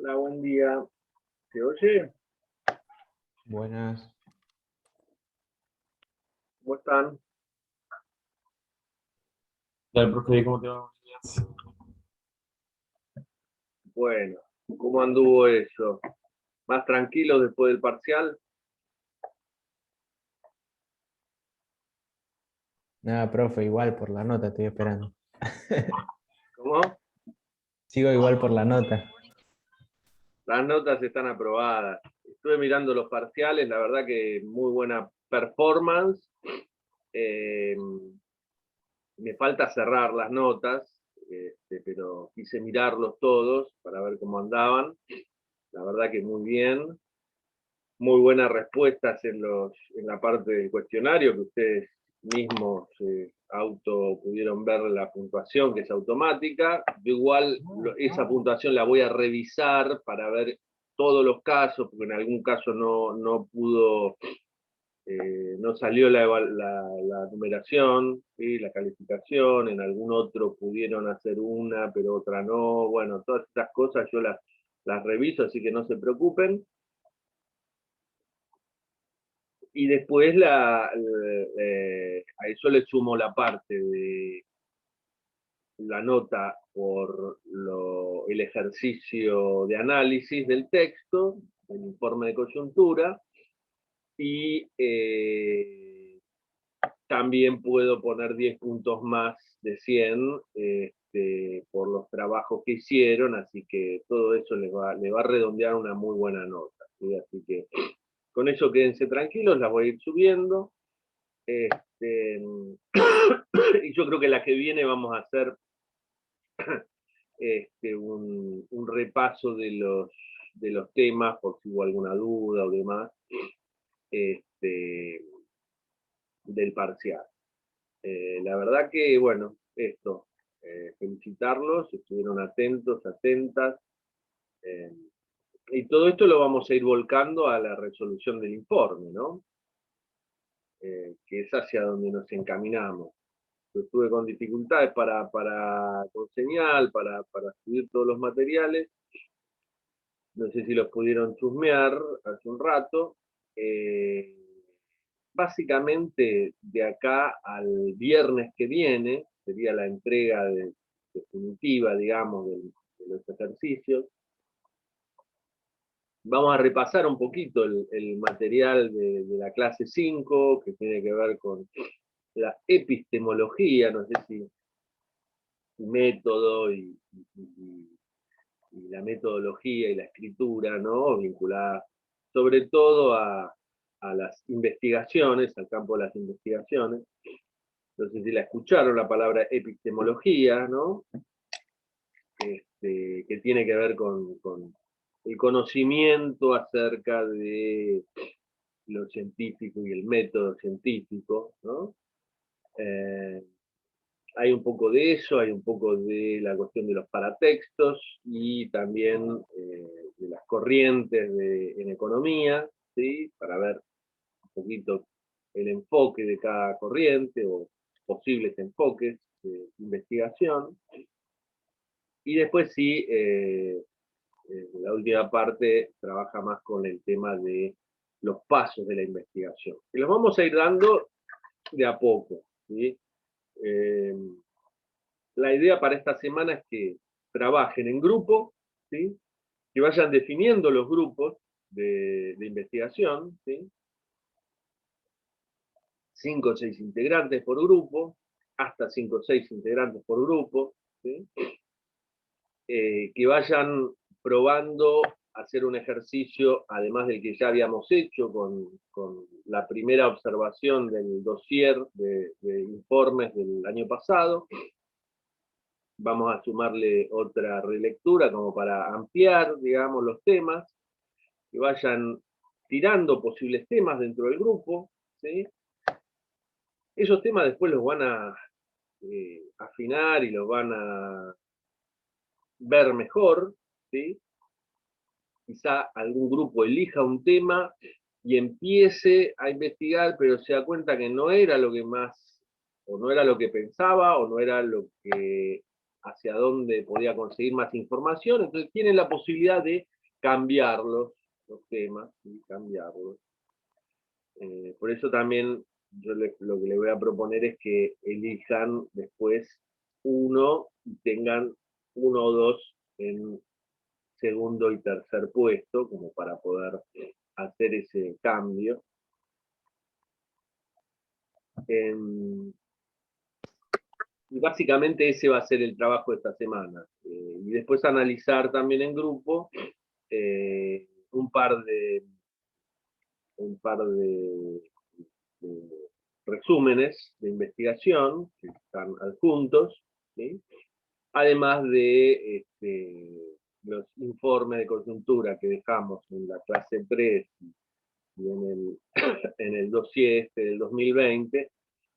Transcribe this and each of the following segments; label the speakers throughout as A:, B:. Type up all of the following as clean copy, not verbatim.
A: Hola, buen día. ¿Se oye?
B: Buenas.
A: ¿Cómo están?
C: Dale, profe, ¿cómo te va? Buenos días.
A: Bueno, ¿cómo anduvo eso? ¿Más tranquilo después del parcial?
B: Nada, profe, igual por la nota estoy esperando.
A: ¿Cómo?
B: Sigo igual por la nota.
A: Las notas están aprobadas. Estuve mirando los parciales, la verdad que muy buena performance. Eh, Me falta cerrar las notas, pero quise mirarlos todos para ver cómo andaban. La verdad que muy bien. Muy buenas respuestas en la parte del cuestionario, que ustedes mismos pudieron ver la puntuación, que es automática. Yo igual esa puntuación la voy a revisar para ver todos los casos, porque en algún caso no pudo, no salió la numeración, ¿sí? La calificación, en algún otro pudieron hacer una, pero otra no. Bueno, todas estas cosas yo las reviso, así que no se preocupen. Y después a eso le sumo la parte de la nota por el ejercicio de análisis del texto, el informe de coyuntura, y también puedo poner 10 puntos más de 100 por los trabajos que hicieron, así que todo eso le va a redondear una muy buena nota, ¿sí? Así que con eso quédense tranquilos, las voy a ir subiendo. Y yo creo que la que viene vamos a hacer un repaso de los temas, por si hubo alguna duda o demás, del parcial. La verdad que, bueno, felicitarlos, estuvieron atentos, atentas, y todo esto lo vamos a ir volcando a la resolución del informe, ¿no? Que es hacia donde nos encaminamos. Yo estuve con dificultades con señal, para subir todos los materiales. No sé si los pudieron chusmear hace un rato. Eh, Básicamente, de acá al viernes que viene, sería la entrega definitiva, digamos, de los ejercicios. Vamos a repasar un poquito el material de la clase 5, que tiene que ver con la epistemología, no sé si método y la metodología y la escritura, ¿no? Vinculada sobre todo a las investigaciones, al campo de las investigaciones. No sé si la escucharon, la palabra epistemología, ¿no? Que tiene que ver con el conocimiento acerca de lo científico y el método científico, ¿no? Hay un poco de eso, hay un poco de la cuestión de los paratextos y también de las corrientes en economía, ¿sí? Para ver un poquito el enfoque de cada corriente o posibles enfoques de investigación. Y después sí, la última parte trabaja más con el tema de los pasos de la investigación. Y los vamos a ir dando de a poco, ¿sí? La idea para esta semana es que trabajen en grupo, ¿sí? Que vayan definiendo los grupos de investigación, ¿sí? 5 o 6 integrantes por grupo, hasta 5 o 6 integrantes por grupo, ¿sí? Que vayan probando hacer un ejercicio, además del que ya habíamos hecho con la primera observación del dossier de informes del año pasado. Vamos a sumarle otra relectura como para ampliar, digamos, los temas, que vayan tirando posibles temas dentro del grupo, ¿sí? Esos temas después los van a afinar y los van a ver mejor, ¿sí? Quizá algún grupo elija un tema y empiece a investigar, pero se da cuenta que no era lo que más, o no era lo que pensaba, o no era lo que hacia dónde podía conseguir más información, entonces tienen la posibilidad de cambiarlos, los temas, y cambiarlos. Por eso también yo lo que le voy a proponer es que elijan después uno y tengan uno o dos en segundo y tercer puesto, como para poder hacer ese cambio. Y básicamente ese va a ser el trabajo de esta semana. Y después analizar también en grupo un par de resúmenes de investigación que están adjuntos, ¿sí? Además de los informes de coyuntura que dejamos en la clase 3 y en el dossier del 2020,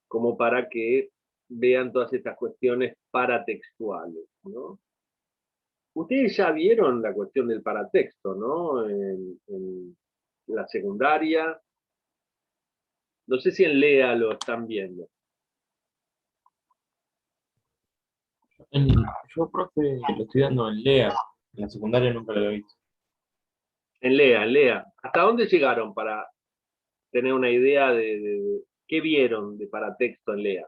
A: como para que vean todas estas cuestiones paratextuales, ¿no? Ustedes ya vieron la cuestión del paratexto, ¿no? En la secundaria. No sé si en LEA lo están viendo.
C: Yo, profe, lo estoy dando en LEA. En la secundaria nunca lo he visto.
A: En LEA. ¿Hasta dónde llegaron para tener una idea de qué vieron de paratexto en LEA?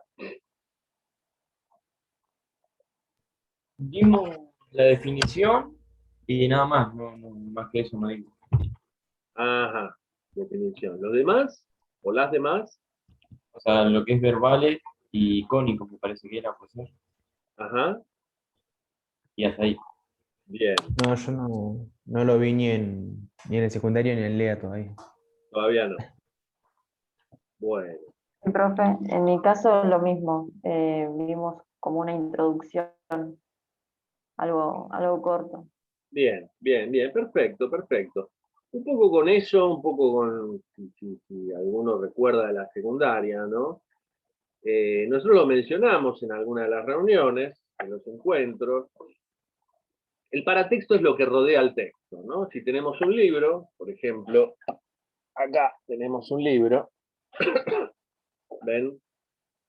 C: Dimos la definición y nada más, más que eso no dimos.
A: Ajá, definición. ¿Los demás? ¿O las demás?
C: O sea, lo que es verbales y cónicos me parece que era, pues, ¿no?
A: Ajá,
C: Y hasta ahí.
A: bien.
B: No, yo no lo vi ni en el secundario ni en el LEA todavía.
A: Todavía no. Bueno,
D: Sí, profe, en mi caso lo mismo, vimos como una introducción, algo corto.
A: bien, bien, bien. Perfecto, perfecto. Un poco con eso, un poco con, si alguno recuerda de la secundaria, ¿no? Nosotros lo mencionamos en alguna de las reuniones, en los encuentros. El paratexto es lo que rodea al texto, ¿no? Si tenemos un libro, por ejemplo, acá tenemos un libro, ven,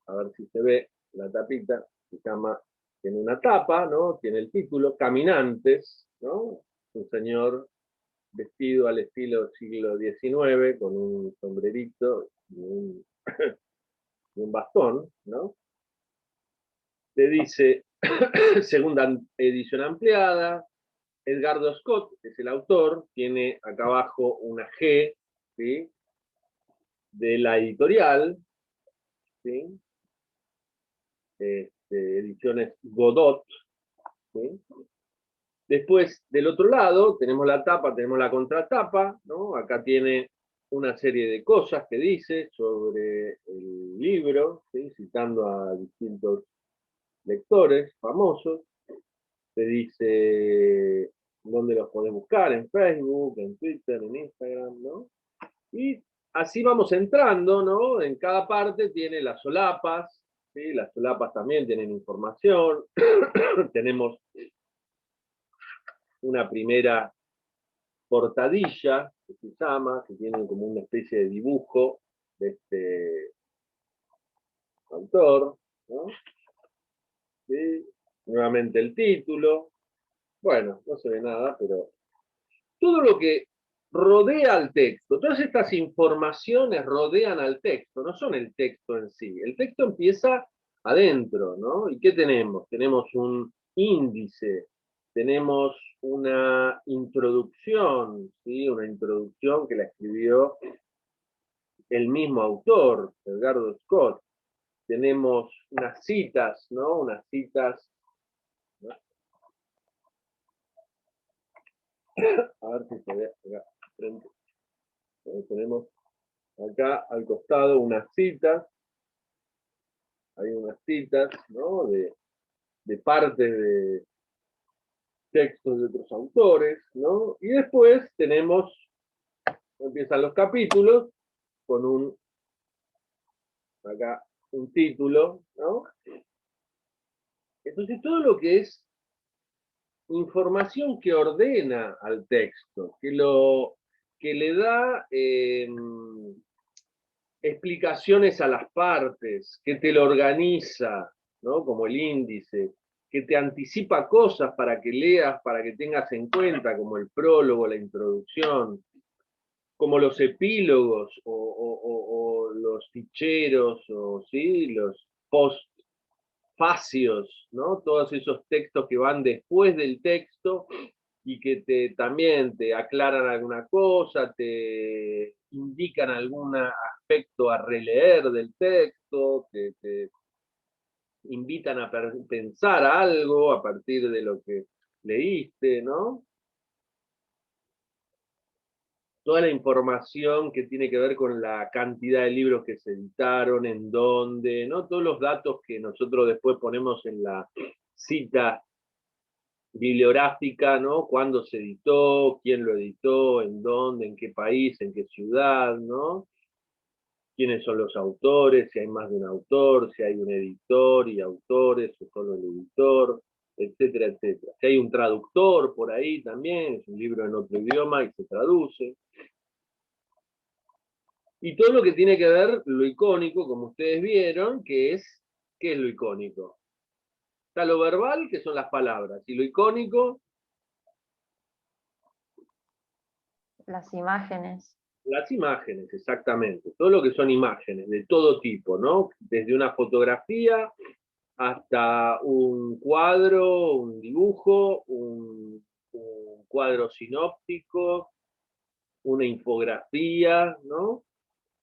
A: a ver si se ve la tapita, se llama, tiene una tapa, ¿no? Tiene el título, Caminantes, ¿no? Un señor vestido al estilo siglo XIX, con un sombrerito y un bastón, ¿no? Le dice, segunda edición ampliada, Edgardo Scott es el autor, tiene acá abajo una G, ¿sí? De la editorial, ¿sí? Ediciones Godot, ¿sí? Después, del otro lado, tenemos la tapa, tenemos la contratapa, ¿no? Acá tiene una serie de cosas que dice sobre el libro, ¿sí? Citando a distintos lectores famosos. Te dice dónde los podés buscar, en Facebook, en Twitter, en Instagram, ¿no? Y así vamos entrando, ¿no? En cada parte tiene las solapas, ¿sí? Las solapas también tienen información. Tenemos una primera portadilla, que se llama, que tiene como una especie de dibujo de este autor, ¿no? ¿Sí? Nuevamente el título. Bueno, no se ve nada, pero todo lo que rodea al texto, todas estas informaciones rodean al texto, no son el texto en sí. El texto empieza adentro, ¿no? ¿Y qué tenemos? Tenemos un índice, tenemos una introducción, ¿sí? Una introducción que la escribió el mismo autor, Edgardo Scott. Tenemos unas citas, ¿no? Unas citas, ¿no? A ver si se ve acá frente. Tenemos acá al costado unas citas, hay unas citas, ¿no? De partes de textos de otros autores, ¿no? Y después tenemos, empiezan los capítulos con acá un título, ¿no? Entonces todo lo que es información que ordena al texto, que le da explicaciones a las partes, que te lo organiza, ¿no? Como el índice, que te anticipa cosas para que leas, para que tengas en cuenta, como el prólogo, la introducción, como los epílogos o los ficheros, o ¿sí? Los postfacios, ¿no? Todos esos textos que van después del texto y que también te aclaran alguna cosa, te indican algún aspecto a releer del texto, que te invitan a pensar algo a partir de lo que leíste, ¿no? Toda la información que tiene que ver con la cantidad de libros que se editaron, en dónde, ¿no? Todos los datos que nosotros después ponemos en la cita bibliográfica, ¿no? Cuándo se editó, quién lo editó, en dónde, en qué país, en qué ciudad, ¿no? Quiénes son los autores, si hay más de un autor, si hay un editor y autores, o solo el editor, etcétera, etcétera. Si hay un traductor por ahí también, es un libro en otro idioma y se traduce. Y todo lo que tiene que ver, lo icónico, como ustedes vieron, ¿qué es lo icónico? Está lo verbal, que son las palabras, y lo icónico,
D: Las imágenes.
A: las imágenes, exactamente. Todo lo que son imágenes, de todo tipo, ¿no? Desde una fotografía hasta un cuadro, un dibujo, un cuadro sinóptico, una infografía, ¿no?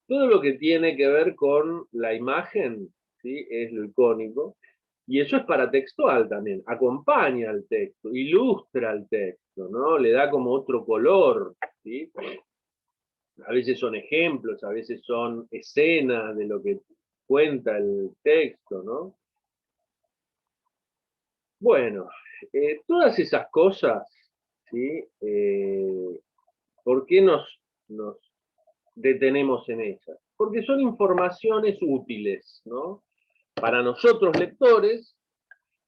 A: Todo lo que tiene que ver con la imagen, ¿sí? Es lo icónico. Y eso es paratextual también, acompaña al texto, ilustra al texto, ¿no? Le da como otro color, ¿sí? A veces son ejemplos, a veces son escenas de lo que cuenta el texto, ¿no? Bueno, todas esas cosas, ¿sí? ¿Por qué nos detenemos en ellas? Porque son informaciones útiles, ¿no? Para nosotros lectores,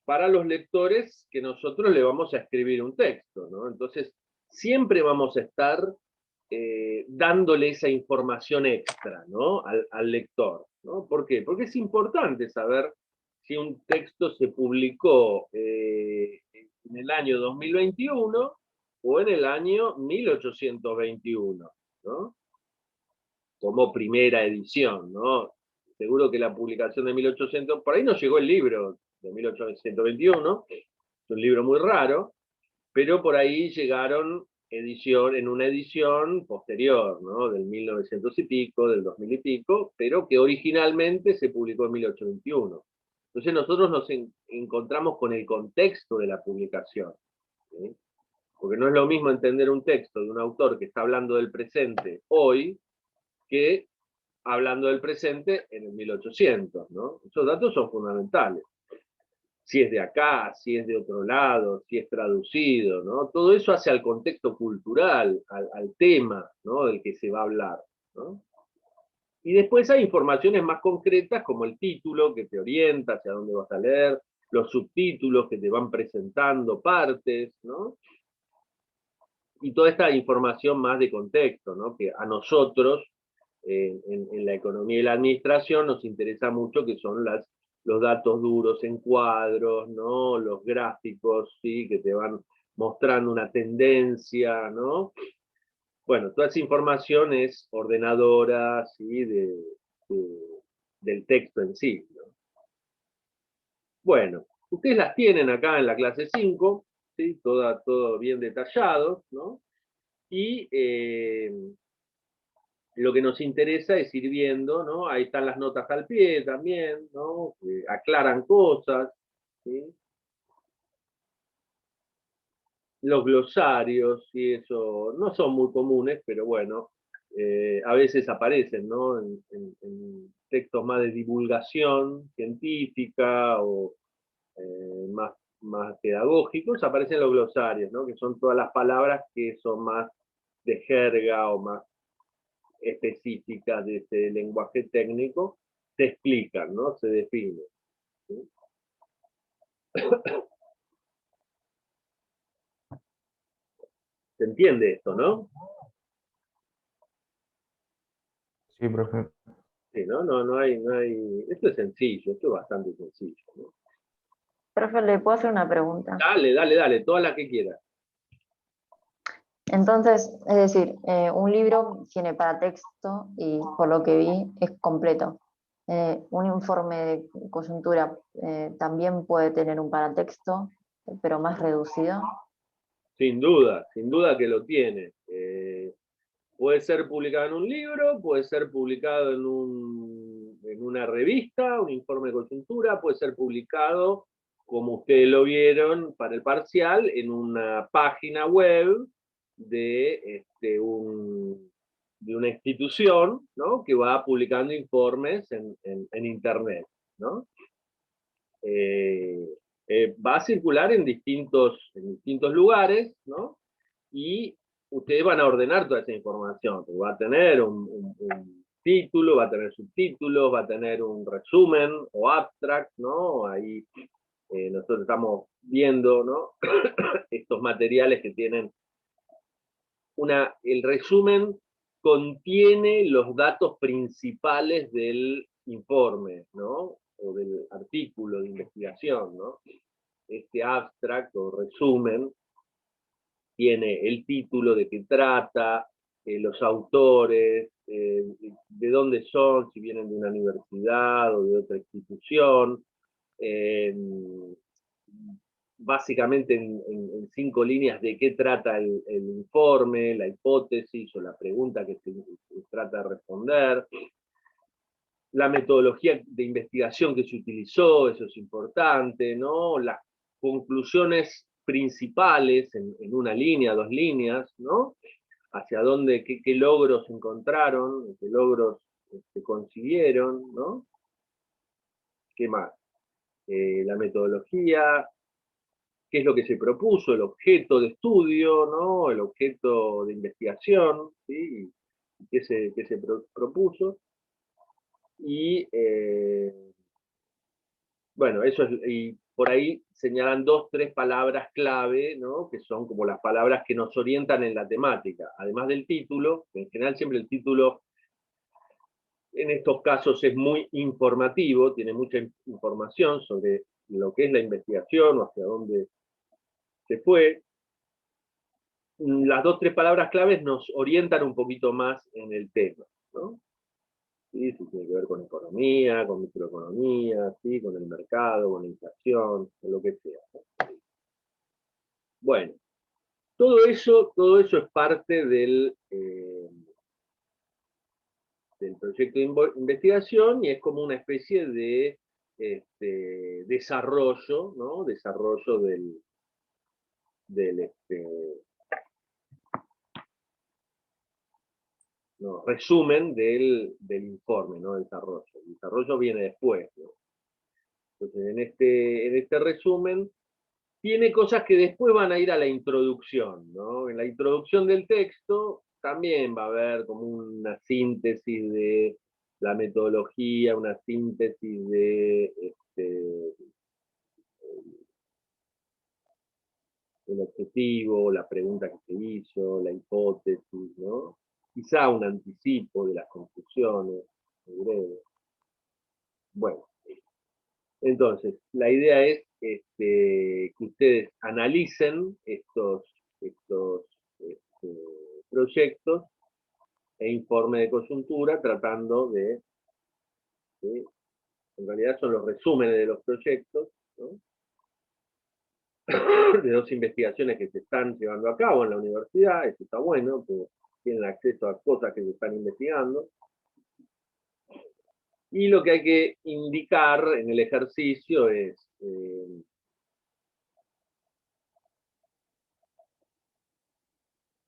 A: para los lectores que nosotros le vamos a escribir un texto, ¿no? Entonces, siempre vamos a estar dándole esa información extra, ¿no? Al lector, ¿no? ¿Por qué? Porque es importante saber si un texto se publicó en el año 2021 o en el año 1821, ¿no? Como primera edición, ¿no? Seguro que la publicación de 1800, por ahí no llegó el libro de 1821, es un libro muy raro, pero por ahí llegaron en una edición posterior, ¿no? Del 1900 y pico, del 2000 y pico, pero que originalmente se publicó en 1821. Entonces nosotros nos encontramos con el contexto de la publicación, ¿sí? Porque no es lo mismo entender un texto de un autor que está hablando del presente hoy que hablando del presente en el 1800, ¿no? Esos datos son fundamentales. Si es de acá, si es de otro lado, si es traducido, ¿no? Todo eso hace al contexto cultural, al tema, ¿no? Del que se va a hablar, ¿no? Y después hay informaciones más concretas como el título que te orienta hacia dónde vas a leer, los subtítulos que te van presentando partes, ¿no? Y toda esta información más de contexto, ¿no? Que a nosotros, en la economía y la administración, nos interesa mucho, que son los datos duros en cuadros, ¿no? Los gráficos, ¿sí? Que te van mostrando una tendencia, ¿no? Bueno, toda esa información es ordenadora, ¿sí? Del texto en sí, ¿no? Bueno, ustedes las tienen acá en la clase 5, ¿sí? Todo bien detallado, ¿no? Y lo que nos interesa es ir viendo, ¿no? Ahí están las notas al pie también, ¿no? Que aclaran cosas, ¿sí? Los glosarios, y eso no son muy comunes, pero bueno, a veces aparecen, ¿no? En textos más de divulgación científica o más pedagógicos, aparecen los glosarios, ¿no? Que son todas las palabras que son más de jerga o más específicas de ese lenguaje técnico, se explican, ¿no? Se definen, ¿sí? ¿Se entiende esto, no?
B: Sí, profe.
A: Sí, ¿no? No hay. Esto es sencillo, esto es bastante sencillo, ¿no?
D: Profe, ¿le puedo hacer una pregunta?
A: Dale, dale, dale, todas las que quieras.
D: Entonces, es decir, un libro tiene paratexto y por lo que vi es completo. Un informe de coyuntura también puede tener un paratexto, pero más reducido.
A: Sin duda que lo tiene. Puede ser publicado en un libro, puede ser publicado en una revista, un informe de coyuntura, puede ser publicado, como ustedes lo vieron para el parcial, en una página web de, de una institución, ¿no?, que va publicando informes en Internet, ¿no? Va a circular en distintos lugares, ¿no? Y ustedes van a ordenar toda esa información. Va a tener un título, va a tener subtítulos, va a tener un resumen o abstract, ¿no? Ahí nosotros estamos viendo, ¿no?, estos materiales que tienen el resumen contiene los datos principales del informe, ¿no?, o del artículo de investigación, ¿no? Este abstract o resumen tiene el título, de qué trata, los autores, de dónde son, si vienen de una universidad o de otra institución, básicamente en 5 líneas de qué trata el informe, la hipótesis o la pregunta que se trata de responder, la metodología de investigación que se utilizó, eso es importante, ¿no?, las conclusiones principales en una línea, 2 líneas, ¿no?, hacia dónde, qué logros encontraron, qué logros consiguieron, ¿no? ¿Qué más? La metodología, qué es lo que se propuso, el objeto de estudio, ¿no?, el objeto de investigación, ¿sí?, y qué se propuso. Y bueno, eso es, y por ahí señalan 2, 3 palabras clave, ¿no?, que son como las palabras que nos orientan en la temática, además del título. En general siempre el título en estos casos es muy informativo, tiene mucha información sobre lo que es la investigación o hacia dónde se fue. Las 2, 3 palabras claves nos orientan un poquito más en el tema, ¿no? ¿Sí? Si tiene que ver con economía, con microeconomía, ¿sí?, con el mercado, con la inflación, con lo que sea, ¿no? Bueno, todo eso es parte del proyecto de investigación y es como una especie de desarrollo, ¿no?, desarrollo del no, resumen del informe, ¿no?, desarrollo. El desarrollo viene después, ¿no? Entonces, en este resumen, tiene cosas que después van a ir a la introducción, ¿no? En la introducción del texto también va a haber como una síntesis de la metodología, una síntesis de el objetivo, la pregunta que se hizo, la hipótesis, ¿no? Quizá un anticipo de las conclusiones, muy breve. Bueno, entonces, la idea es que ustedes analicen estos proyectos e informe de coyuntura tratando en realidad son los resúmenes de los proyectos, ¿no?, de 2 investigaciones que se están llevando a cabo en la universidad. Eso está bueno, porque tienen acceso a cosas que se están investigando. Y lo que hay que indicar en el ejercicio es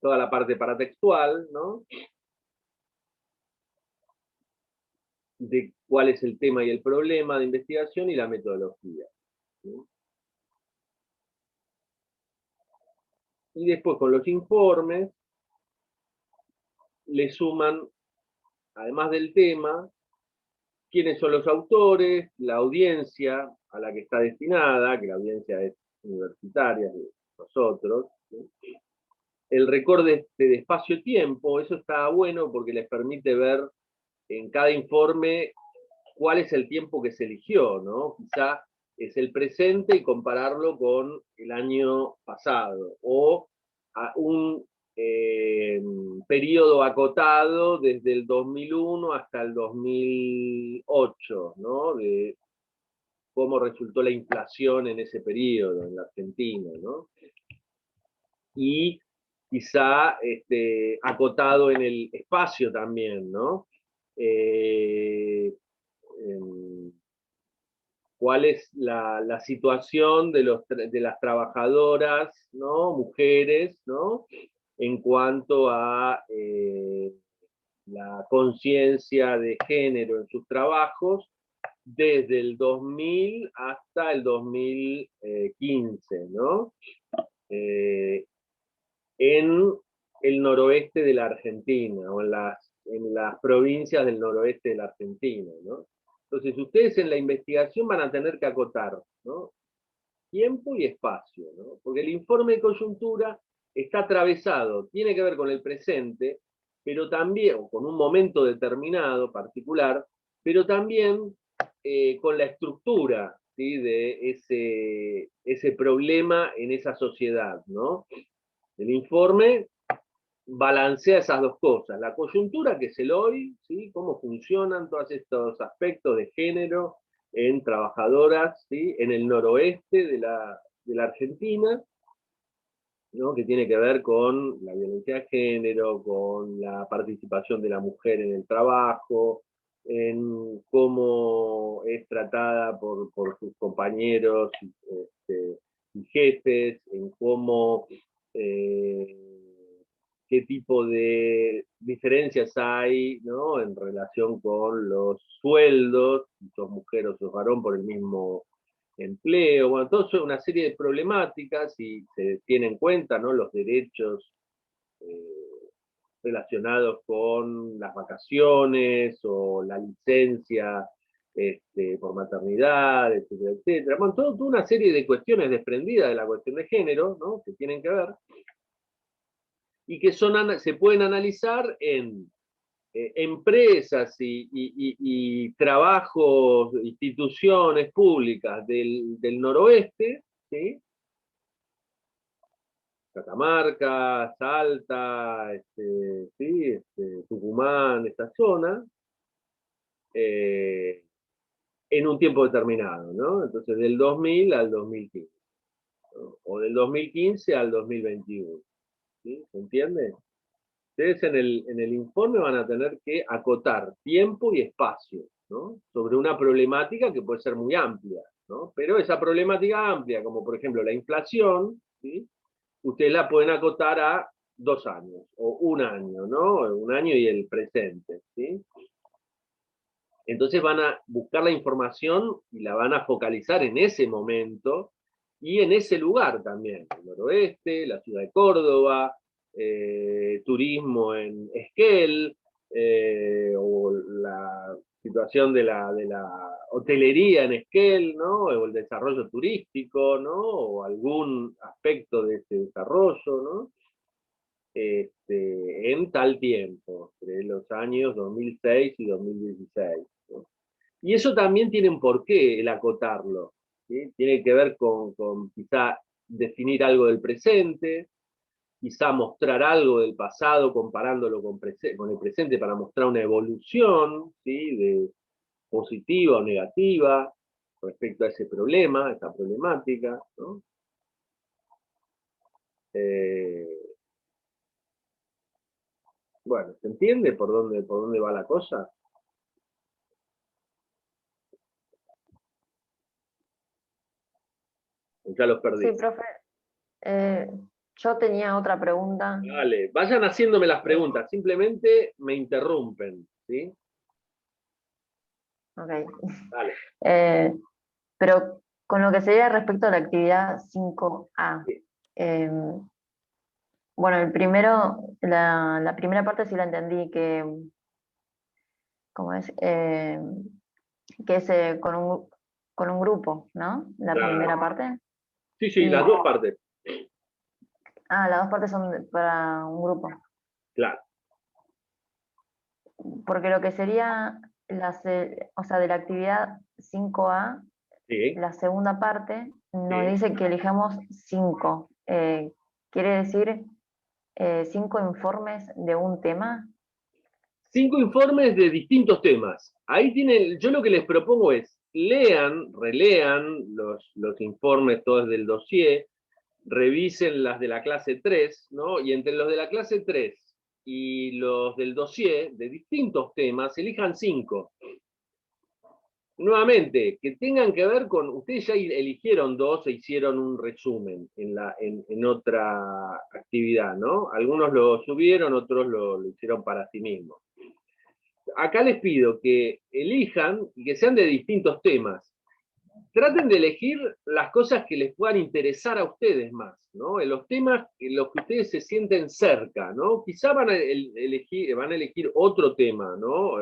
A: toda la parte paratextual, ¿no?, de cuál es el tema y el problema de investigación y la metodología, ¿sí? Y después con los informes le suman, además del tema, quiénes son los autores, la audiencia a la que está destinada, que la audiencia es universitaria de nosotros, ¿sí?, el recorte de espacio-tiempo. Eso está bueno porque les permite ver en cada informe cuál es el tiempo que se eligió, ¿no? Quizá es el presente y compararlo con el año pasado, o a un periodo acotado desde el 2001 hasta el 2008, ¿no? De cómo resultó la inflación en ese periodo en la Argentina, ¿no? Y quizá acotado en el espacio también, ¿no? Cuál es la situación de las trabajadoras, ¿no? Mujeres, ¿no? En cuanto a la conciencia de género en sus trabajos, desde el 2000 hasta el 2015, ¿no? En el noroeste de la Argentina, o en las provincias del noroeste de la Argentina, ¿no? Entonces, ustedes en la investigación van a tener que acotar, ¿no? Tiempo y espacio, ¿no? Porque el informe de coyuntura está atravesado, tiene que ver con el presente, pero también, o con un momento determinado, particular, pero también con la estructura, ¿sí? De ese problema en esa sociedad, ¿no? El informe balancea esas dos cosas, la coyuntura que es el hoy, ¿sí? Cómo funcionan todos estos aspectos de género en trabajadoras, ¿sí? En el noroeste de la Argentina, ¿no? Que tiene que ver con la violencia de género, con la participación de la mujer en el trabajo, en cómo es tratada por sus compañeros y jefes, en cómo qué tipo de diferencias hay, ¿no? En relación con los sueldos, si sos mujer o sos varón por el mismo empleo, bueno, todo eso es una serie de problemáticas y se tienen en cuenta, ¿no? Los derechos relacionados con las vacaciones o la licencia por maternidad, etcétera, etcétera. Bueno, toda una serie de cuestiones desprendidas de la cuestión de género, ¿no? Que tienen que ver y que se pueden analizar en empresas y trabajos, instituciones públicas del noroeste, ¿sí? Catamarca, Salta, ¿sí? Tucumán, esta zona, en un tiempo determinado, ¿no? Entonces, del 2000 al 2015, ¿no? O del 2015 al 2021, ¿sí? ¿Se entiende? Ustedes en el informe van a tener que acotar tiempo y espacio, ¿no? Sobre una problemática que puede ser muy amplia, ¿no? Pero esa problemática amplia, como por ejemplo la inflación, ¿sí? Ustedes la pueden acotar a 2 años, o un año, ¿no? Un año y el presente, ¿sí? Entonces van a buscar la información y la van a focalizar en ese momento y en ese lugar también, el noroeste, la ciudad de Córdoba, turismo en Esquel, o la situación de la hotelería en Esquel, ¿no? O el desarrollo turístico, ¿no? O algún aspecto de ese desarrollo, ¿no? En tal tiempo, entre los años 2006 y 2016. ¿No? Y eso también tiene un porqué, el acotarlo. ¿Sí? Tiene que ver con quizá definir algo del presente, quizá mostrar algo del pasado comparándolo con el presente para mostrar una evolución, ¿sí? De positiva o negativa respecto a ese problema, a esa problemática, ¿no? Bueno, ¿se entiende por dónde va la cosa? Ya los perdí.
D: Sí, profe. Yo tenía otra pregunta.
A: Dale, vayan haciéndome las preguntas, simplemente me interrumpen, ¿sí?
D: Ok.
A: Dale.
D: Pero con lo que sería respecto a la actividad 5A. eh, bueno, la primera parte sí la entendí, ¿cómo es? Que es con un grupo, ¿no? La
A: Claro.
D: primera parte.
A: Sí, sí,
D: Y,
A: las dos partes.
D: las dos partes son para un grupo.
A: Claro.
D: Porque lo que sería, o sea, de la actividad 5A,
A: Sí,
D: La segunda parte nos
A: sí.
D: dice que elijamos 5. ¿Quiere decir 5 informes de un tema?
A: 5 informes de distintos temas. Ahí tienen, yo lo que les propongo es, lean, relean los informes todos del dossier, revisen las de la clase 3, ¿no? Y entre los de la clase 3 y los del dossier, de distintos temas, elijan 5. Nuevamente, que tengan que ver con, ustedes ya eligieron 2 e hicieron un resumen en otra actividad, ¿no? Algunos lo subieron, otros lo hicieron para sí mismos. Acá les pido que elijan y que sean de distintos temas. Traten de elegir las cosas que les puedan interesar a ustedes más, ¿no? En los temas en los que ustedes se sienten cerca, ¿no? Quizá van a elegir otro tema, ¿no?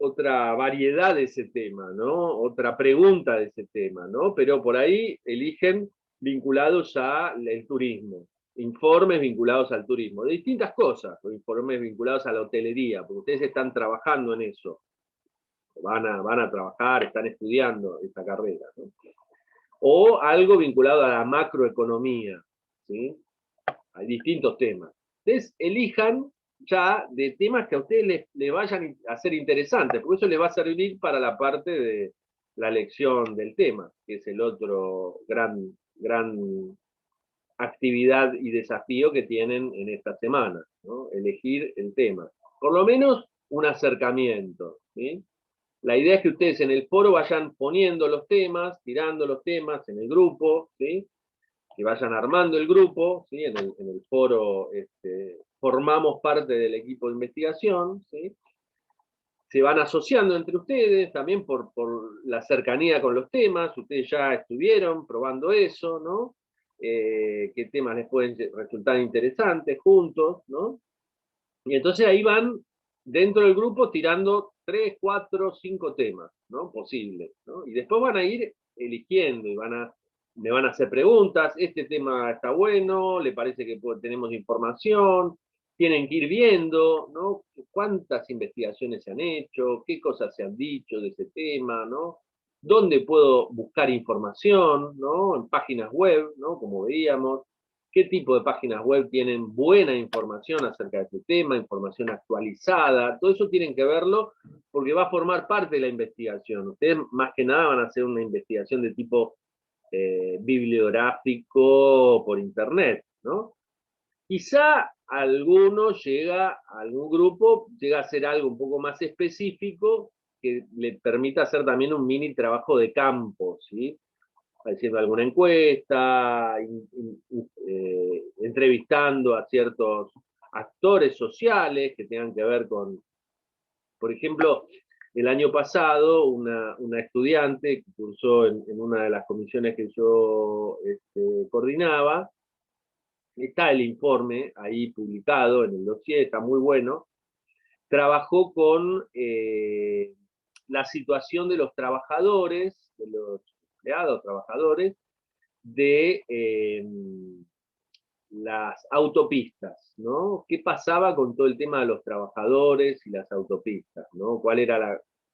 A: Otra variedad de ese tema, ¿no? Otra pregunta de ese tema, ¿no? Pero por ahí eligen vinculados al turismo, informes vinculados al turismo, de distintas cosas, o informes vinculados a la hotelería, porque ustedes están trabajando en eso, van a trabajar, están estudiando esta carrera, ¿no? O algo vinculado a la macroeconomía, ¿sí? Hay distintos temas. Ustedes elijan ya de temas que a ustedes les vayan a ser interesantes, porque eso les va a servir para la parte de la lección del tema, que es el otro gran actividad y desafío que tienen en esta semana, ¿no? Elegir el tema. Por lo menos un acercamiento, ¿sí? La idea es que ustedes en el foro vayan poniendo los temas, tirando los temas en el grupo, ¿sí? Que vayan armando el grupo, ¿sí? En el foro formamos parte del equipo de investigación, ¿sí? Se van asociando entre ustedes, también por la cercanía con los temas, ustedes ya estuvieron probando eso, ¿no? Qué temas les pueden resultar interesantes juntos, ¿no? Y entonces ahí van dentro del grupo tirando 3, 4, 5 temas, ¿no? Posibles, ¿no? Y después van a ir eligiendo y me van a hacer preguntas, este tema está bueno, le parece que tenemos información, tienen que ir viendo, ¿no? Cuántas investigaciones se han hecho, qué cosas se han dicho de ese tema, ¿no? ¿Dónde puedo buscar información, ¿no? En páginas web, ¿no? Como veíamos, qué tipo de páginas web tienen buena información acerca de este tema, información actualizada, todo eso tienen que verlo porque va a formar parte de la investigación. Ustedes más que nada van a hacer una investigación de tipo bibliográfico por internet, ¿no? Quizá algún grupo llega a hacer algo un poco más específico que le permita hacer también un mini trabajo de campo, ¿sí? Haciendo alguna encuesta, entrevistando a ciertos actores sociales que tengan que ver con, por ejemplo, el año pasado una estudiante que cursó en una de las comisiones que yo coordinaba, está el informe ahí publicado en el dossier, está muy bueno, trabajó con la situación de los trabajadores, de los empleados, trabajadores, de las autopistas, ¿no? ¿Qué pasaba con todo el tema de los trabajadores y las autopistas, ¿no?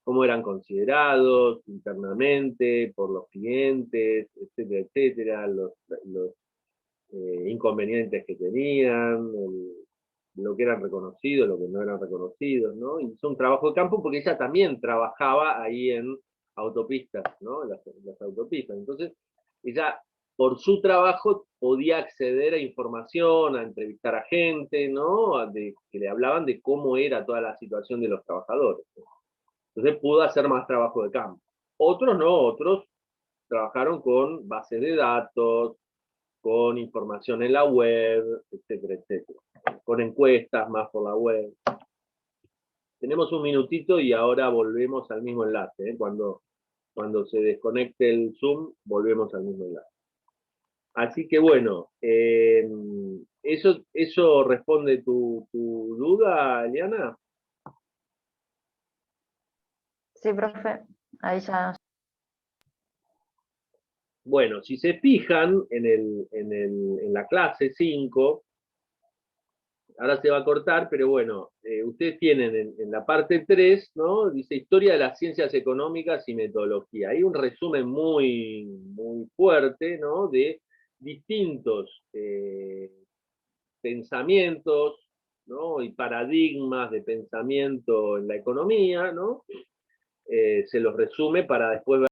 A: Cómo eran considerados internamente por los clientes, etcétera, etcétera, los inconvenientes que tenían, lo que eran reconocidos, lo que no eran reconocidos, ¿no? Y hizo un trabajo de campo porque ella también trabajaba ahí en autopistas, ¿no? Las autopistas. Entonces, ella, por su trabajo, podía acceder a información, a entrevistar a gente, ¿no? Que le hablaban de cómo era toda la situación de los trabajadores, ¿no? Entonces pudo hacer más trabajo de campo. Otros no, otros trabajaron con bases de datos, con información en la web, etcétera, etcétera. Con encuestas más por la web. Tenemos un minutito y ahora volvemos al mismo enlace. Cuando se desconecte el Zoom, volvemos al mismo enlace. Así que bueno, ¿eso responde tu duda, Eliana?
D: Sí, profe, ahí ya.
A: Bueno, si se fijan en la clase 5, ahora se va a cortar, pero bueno, ustedes tienen en la parte 3, ¿no? Dice Historia de las Ciencias Económicas y Metodología. Hay un resumen muy, muy fuerte, ¿no? De distintos pensamientos, ¿no? Y paradigmas de pensamiento en la economía, ¿no? Se los resume para después ver